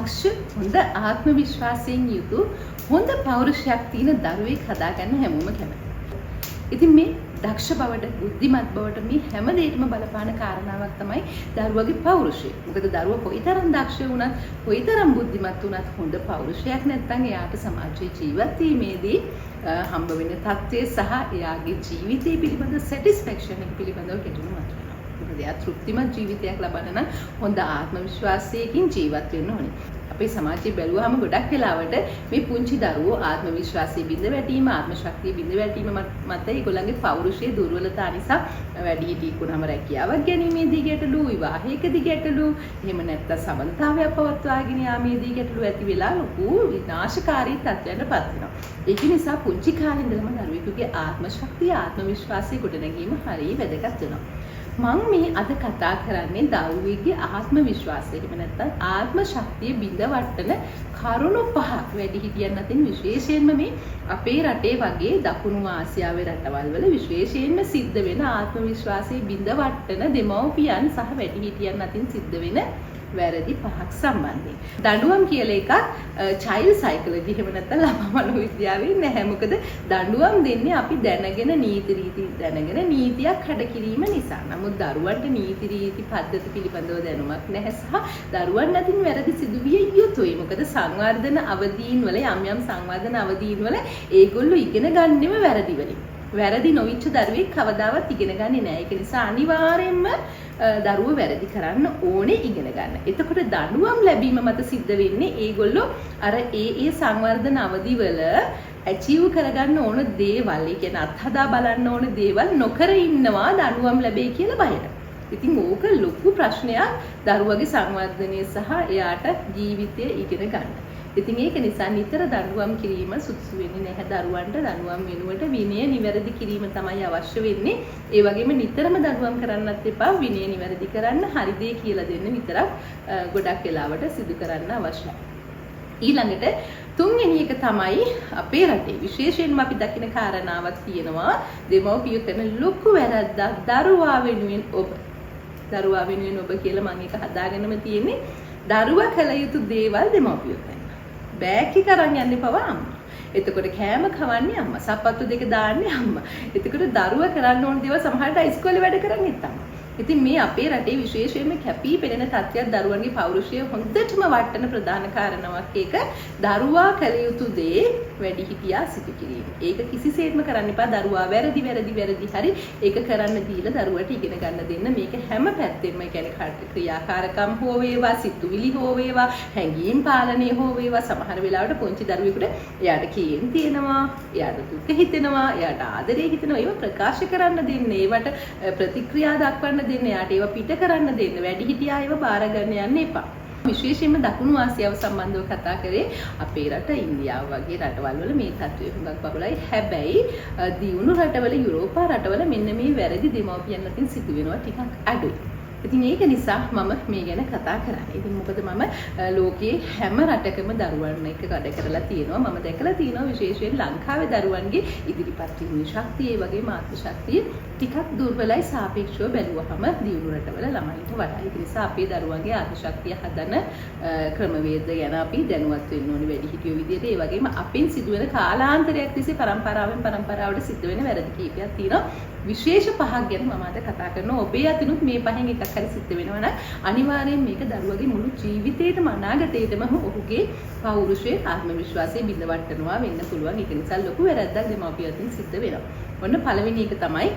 දක්ෂ හොඳ ආත්ම විශ්වාසයෙන් යුතු හොඳ පෞරුෂයක් තියෙන දරුවෙක් හදාගන්න හැමෝම කැමතියි. ඉතින් මේ දක්ෂ බවට බුද්ධිමත් බවට මේ හැම දෙයකම බලපාන කාරණාවක් තමයි දරුවගේ පෞරුෂය. මොකද දරුවා කොයිතරම් දක්ෂ වුණත් කොයිතරම් බුද්ධිමත් වුණත් හොඳ පෞරුෂයක් නැත්නම් එයාට සමාජයේ ජීවත් වීමේදී හම්බ වෙන තත්ත්වය සහ එයාගේ ජීවිතය පිළිබඳ සැටිස්ෆැක්ෂන් එක පිළිබඳව ගැටලුවක් වෙනවා. මොකද එයා තෘප්තිමත් ජීවිතයක් ලබන්න නම් හොඳ ආත්ම විශ්වාසයකින් ජීවත් වෙන්න ඕනේ. අපේ සමාජයේ බැලුවාම ගොඩක් වෙලාවට මේ පුංචි දරුවෝ ආත්ම විශ්වාසයේ බිඳ වැටීම, ආත්ම ශක්තිය බිඳ වැටීම මත ඒගොල්ලන්ගේ පෞරුෂයේ දුර්වලතා නිසා වැඩිහිටියෙක් වුණාම රැකියාවක් ගැනීමේදී ගැටලු, විවාහයකදී ගැටලු, එහෙම නැත්නම් සබඳතාවයක් පවත්වාගෙන යාමේදී ගැටලු ඇති වෙලා ලොකු විනාශකාරී තත්ත්වයකටපත් වෙනවා. ඒක නිසා පුංචි කාලේ ඉඳලම දරුවෙකුගේ ආත්ම ශක්තිය, ආත්ම විශ්වාසය ගොඩනැගීම හරිය වැදගත් වෙනවා. මම මේ අද කතා කරන්නේ දරුවෙකුගේ ආත්ම විශ්වාසය. එහෙම නැත්නම් ආත්ම ශක්තිය බිඳවට්ටන කරුණු පහක් වැඩිහිටියන් අතින් විශේෂයෙන්ම මේ අපේ රටේ වගේ දකුණු ආසියාවේ රටවල් වල විශේෂයෙන්ම සිද්ධ වෙන ආත්ම විශ්වාසය බිඳවට්ටන දෙමව්පියන් සහ වැඩිහිටියන් අතින් සිද්ධ වෙන වැරදි පහක් සම්බන්ධයෙන්. දඬුවම් කියලා එකක් චයිල්ඩ් සයිකොලොජි එහෙම නැත්නම් ළමා මනෝවිද්‍යාවේ නැහැ. මොකද දඬුවම් දෙන්නේ අපි දැනගෙන නීති රීති දැනගෙන නීතියක් කඩ කිරීම නිසා. නමුත් දරුවන්ට නීති රීති පද්ධති පිළිබඳව දැනුමක් නැහැ සහ දරුවන් අතින් වැරදි සිදුවිය යුතුයි. මොකද සංවර්ධන අවදීන් වල යම් සංවර්ධන අවදීන් වල ඒගොල්ලෝ ඉගෙන ගන්නෙම වැරදි වලින්. වැරදි නොවිච්ච දරුවෙක් කවදාවත් ඉගෙන ගන්නේ නැහැ. ඒක නිසා අනිවාර්යයෙන්ම දරුවෝ වැරදි කරන්න ඕනේ ඉගෙන ගන්න. එතකොට දඬුවම් ලැබීම මත සිද්ධ වෙන්නේ ඒගොල්ලෝ අර ඒ සංවර්ධන අවදිවල ඇචීව් කරගන්න ඕන දේවල්, ඒ කියන්නේ අත්හදා බලන්න ඕන දේවල් නොකර ඉන්නවා දඬුවම් ලැබෙයි කියලා බයර. ඉතින් ඕක ලොකු ප්‍රශ්නයක් දරුවගේ සංවර්ධනය සහ එයාට ජීවිතය ඉගෙන ගන්න. ඉතින් ඒක නිසා නිතර දඬුවම් කිරීම සුදුසු වෙන්නේ නැහැ. දරුවන්ට දඬුවම් වෙනුවට විනය නිවැරදි කිරීම තමයි අවශ්‍ය වෙන්නේ. ඒ වගේම නිතරම දඬුවම් කරන්නත් එපා. විනය නිවැරදි කරන්න, හරි දේ කියලා දෙන්න විතරක් ගොඩක් වෙලාවට සිදු කරන්න අවශ්‍යයි. ඊළඟට තුන්වෙනි එක තමයි අපේ රටේ විශේෂයෙන්ම අපි දකින කාරණාවක් තියෙනවා. දෙමව්පියෝ කරන ලොකු වැරද්දක් දරුවා වෙනුවෙන් ඔබ. දරුවා වෙනුවෙන් ඔබ කියලා මම එක හදාගෙනම තියෙන්නේ. දරුවා කළ යුතු දේවල් දෙමව්පියෝ කරනවා. බෑග් එක අරන් යන්නේ පවා අම්මා. එතකොට කෑම කවන්නේ අම්මා. සපත්තු දෙක දාන්නේ අම්මා. එතකොට දරුවා කරන්න ඕන දේවල් සමහරට ඉස්කෝලේ වැඩ කරන්නේත් අම්මා. ඉතින් මේ අපේ රටේ විශේෂයෙන්ම කැපී පෙනෙන තත්ත්වයක් දරුවන්ගේ පෞරුෂය හොඳටම වටන ප්‍රධාන කාරණාවක් ඒක දරුවා කළ යුතු දේ වැඩිහිටියා සිදු කිරීම. ඒක කිසිසේත්ම කරන්න එපා. දරුවා වැරදි හරි ඒක කරන්න දීලා දරුවට ඉගෙන ගන්න දෙන්න. මේක හැම පැත්තෙම කියන්නේ ක්‍රියාකාරකම් හෝ වේවා, සිතුවිලි හෝ වේවා, හැඟීම් පාලනය හෝ වේවා. සමහර වෙලාවට පුංචි දරුවෙකුට එයාට කේන් තියෙනවා, එයාට දුක හිතෙනවා, එයාට ආදරේ හිතෙනවා. ඒව ප්‍රකාශ කරන්න දෙන්න, ඒවට ප්‍රතික්‍රියා දක්වන්න දෙන්න, යාට ඒවා පිට කරන්න දෙන්න. වැඩිහිටියා ඒවා බාර ගන්න යන්න එපා. විශේෂයෙන්ම දකුණු ආසියාව සම්බන්ධව කතා කරේ අපේ රට ඉන්දියාව වගේ රටවල් වල මේ තත්ත්වය හුඟක් බහුලයි. හැබැයි දියුණු රටවල, යුරෝපා රටවල මෙන්න මේ වැරදි දෙමව්පියන් අතින් සිදු වෙනවා ටිකක් අඩුයි. ඉතින් ඒක නිසා මම මේ ගැන කතා කරන්නේ. ඉතින් මොකද මම ලෝකයේ හැම රටකම දරුවන් එක්ක වැඩ කරලා තියෙනවා. මම දැකලා තියෙනවා විශේෂයෙන් ලංකාවේ දරුවන්ගේ ඉදිරිපත් වීමේ ශක්තිය, ඒ වගේම ආත්ම ශක්තිය ටිකක් දුර්වලයි සාපේක්ෂව බැලුවහම දියුණු රටවල ළමයින්ට වඩා. ඒ නිසා අපේ දරුවන්ගේ ආත්ම ශක්තිය හදන ක්‍රමවේද ගැන අපි දැනුවත් වෙන්න ඕනේ වැඩිහිටියෝ විදියට. ඒ වගේම අපෙන් සිදුවෙන කාලාන්තරයක් තිස්සේ පරම්පරාවෙන් පරම්පරාවට සිද්ධ වෙන වැරදි කීපයක් තියෙනවා. විශේෂ පහක් ගැන මම අද කතා කරනවා. ඔබේ අතිනුත් මේ පහෙන් එකක් හරි සිද්ධ වෙනවා නම් අනිවාර්යෙන් මේක දරුවගේ මුළු ජීවිතේටම අනාගතේටම ඔහුගේ පෞරුෂයේ ආත්ම විශ්වාසයේ බිඳවට්ටනවා වෙන්න පුළුවන්. ඒක නිසා ලොකු වැරද්දක් දෙමව්පිය අතින් සිද්ධ වෙනවා. ඔන්න පළවෙනි එක තමයි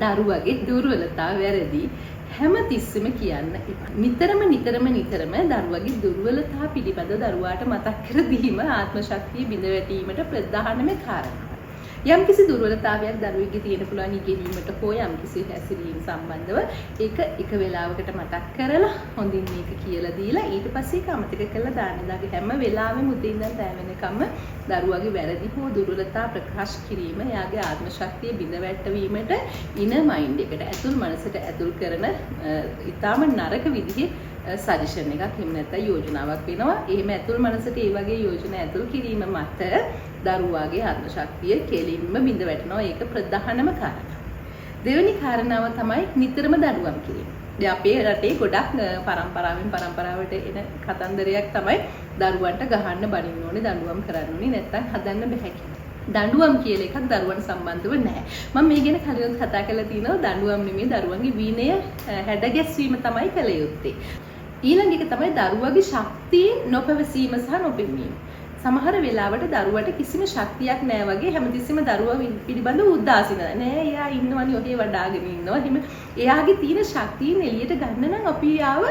දරුවගේ දුර්වලතා වැරදි හැම තිස්සෙම කියන්න එපා. නිතරම දරුවගේ දුර්වලතා පිළිබඳව දරුවාට මතක් කර දීම ආත්ම ශක්තිය බිඳ වැටීමට ප්‍රධානම කාරණා. යම්කිසි දුර්වලතාවයක් දරුවෙකුගේ තියෙන පුළුවන් ඉගෙනීමට හෝ යම්කිසි හැසිරීම සම්බන්ධව ඒක එක වෙලාවකට මතක් කරලා හොඳින් මේක කියලා දීලා ඊට පස්සේ ඒක අමතක කරලා දාන්න. හැම වෙලාවෙම උදේ ඉඳන් රැ වෙනකම් දරුවගේ වැරදි හෝ දුර්වලතා ප්‍රකාශ කිරීම එයාගේ ආත්ම ශක්තිය බිඳ වැටවීමට ඉන මයින්ඩ් එකට ඇතුල් මනසට ඇතුල් කරන ඊටාම නරක විදිහේ සජෙෂන් එකක් එහෙම නැත්නම් යෝජනාවක් වෙනවා. එහෙම ඇතුල් මනසට ඒ වගේ යෝජනා ඇතුල් කිරීම මත දරුවාගේ ආත්ම ශක්තිය කෙලින්ම බිඳ වැටෙනවා. ඒක ප්‍රධානම කාරණා. දෙවෙනි කාරණාව තමයි නිතරම දඬුවම් කිරීම. දැන් අපේ රටේ ගොඩක් පරම්පරාවෙන් පරම්පරාවට එන කතන්දරයක් තමයි දරුවන්ට ගහන්න බනින්න ඕනේ, දඬුවම් කරන්න ඕනේ, නැත්නම් හදන්න බෑ කියලා. දඬුවම් කියලා එකක් දරුවන්ට සම්බන්ධව නැහැ. මම මේ ගැන කලින් කතා කරලා තිනවා දඬුවම් නෙමෙයි දරුවන්ගේ විනය හැඩගැස්වීම තමයි කළ යුත්තේ. ඊළඟ එක තමයි දරුවගේ ශක්තිය නොපැවසීම සහ නොපෙනීම. සමහර වෙලාවට දරුවට කිසිම ශක්තියක් නැහැ වගේ හැමතිස්සෙම දරුවා පිළිබඳව උදාසීන නෑ. එයා ඉන්නවනේ ඔහේ වඩාගෙන ඉන්නවා. එහෙම එයාගේ තියෙන ශක්තියන් එළියට ගන්න නම් අපි යාව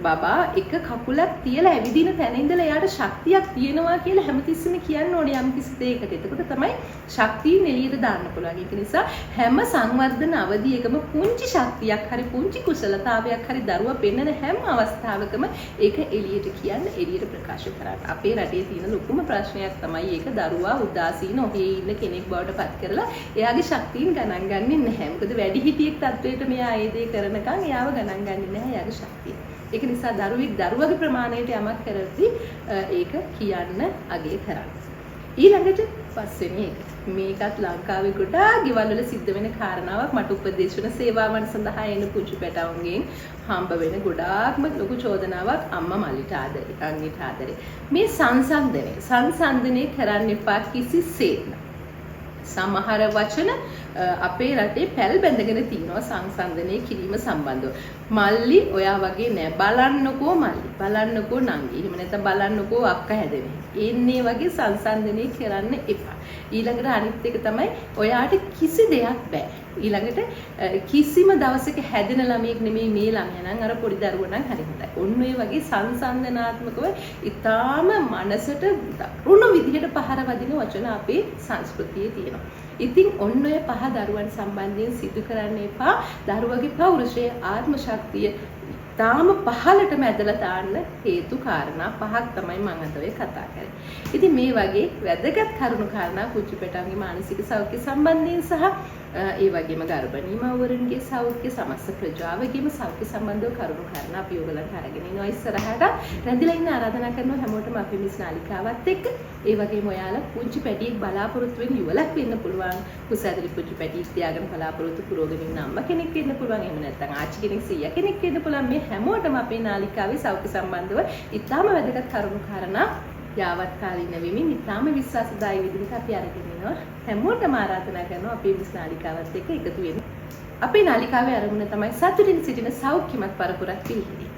බබා එක කකුලක් තියලා ඇවිදින තැන ඉඳලා එයාට ශක්තියක් තියෙනවා කියලා හැමතිස්සෙම කියන්න ඕනේ යම් කිසි දෙයකට. එතකොට තමයි ශක්තියන් එළියට දාන්න පුළුවන්. ඒක නිසා හැම සංවර්ධන අවධියකම පුංචි ශක්තියක් හරි පුංචි කුසලතාවයක් හරි දරුවා පෙන්වන හැම අවස්ථාවකම ඒක එළියට කියන්න, එළියට ප්‍රකාශ කරන්න. අපේ රටේ තියෙන ලොකුම ප්‍රශ්නයක් තමයි ඒක දරුවා උදාසීන ඔහේ ඉන්න කෙනෙක් බවට පත් කරලා එයාගේ ශක්තියින් ගණන් ගන්නේ නැහැ. මොකද වැඩි හිටියෙක් තත්වයට මෙයා ඒ දේ කරනකන් එයාව ගණන් ගන්නේ නැහැ එයාගේ ශක්තිය. ඒක නිසා දරුවගේ ප්‍රමාණයට යමක් කරද්දී ඒක කියන්න අගය කරන්න. ඊළඟට පස්වෙනි එක. මේකත් ලංකාවේ ගොඩාක් ගෙවල් වල සිද්ධ වෙන කාරණාවක්. මට උපදේශන සේවාවන් සඳහා එන පුංචි පැටවුන්ගෙන් හම්බ වෙන ගොඩාක්ම ලොකු චෝදනාවක් අම්මා මල්ලිට ආදරේ, අංගිට ආදරේ. මේ සංසන්දනය කරන්න එපා කිසිසේත්ම. සමහර වචන අපේ රටේ පැල් බැඳගෙන තියෙනවා සංසන්දනය කිරීම සම්බන්ධව. මල්ලි ඔයා වගේ නෑ, බලන්නකෝ මල්ලි, බලන්නකෝ නංගි, එහෙම නැත්නම් බලන්නකෝ අක්කා හැදෙන්නේ. එන්නේ වගේ සංසන්දනය කරන්න එපා. ඊළඟට අනිත් එක තමයි ඔයාට කිසි දෙයක් බෑ. ඊළඟට කිසිම දවසක හැදෙන ළමයෙක් නෙමෙයි මේ ළමයා නම් අර පොඩි දරුවා නම් හරි හොඳයි. ඔන්න ඔය වගේ සංසන්දනාත්මකව ඊටාම මනසට දරුණු විදිහට පහර වදින වචන අපේ සංස්කෘතියේ තියෙනවා. ඉතින් ඔන්න ඔය පහ දරුවන් සම්බන්ධයෙන් සිදු කරන්න එපා. දරුවගේ පෞරුෂය, ආත්ම ශක්තිය තාම පහලටම ඇදලා දාන්න හේතු කාරණා පහක් තමයි මම අද ඔය කතා කරන්නේ. ඉතින් මේ වගේ වැදගත් කරුණු කාරණා කුංචි පැටවන්ගේ මානසික සෞඛ්‍ය සම්බන්ධයෙන් සහ ඒ වගේම ගර්භණී මව්වරුන්ගේ සෞඛ්‍ය, සමස්ත ප්‍රජාවගේම සෞඛ්‍ය සම්බන්ධව කරුණු කාරණා අපි ඔයගලන්ට අරගෙන ඉනවා ඉස්සරහට. රැඳිලා ඉන්න ආරාධනා කරනවා හැමෝටම අපි මිස් නාලිකාවත් එක්ක ඒ වගේම ඔයාලා පුංචි පැටියෙක් බලාපොරොත්තු වෙන යුවලක් වෙන්න පුළුවන්. කුසාදලි පුංචි පැටියෙක් තියාගෙන බලාපොරොත්තු පුරෝගෙන ඉන්න අම්මා කෙනෙක් වෙන්න පුළුවන්. එහෙම නැත්නම් ආච්චි කෙනෙක්, සීයා කෙනෙක් වෙන්න පුළුවන්. මේ හැමෝටම අපේ නාලිකාවේ සෞඛ්‍ය සම්බන්ධව ඉතාම වැදගත් කරුණු කාරණා යාවත් කාලින වෙමින් ඉතාම විශ්වාසදායී විදිහට අපි අරගෙන ඉනවා. හැමෝටම ආරාධනා කරනවා අපේ මිස් නාලිකාවත් එක්ක එකතු වෙන්න. අපේ නාලිකාවේ අරමුණ තමයි සතුටින් සිටින සෞඛ්‍යමත් පරපුරක් පිළිහිදී.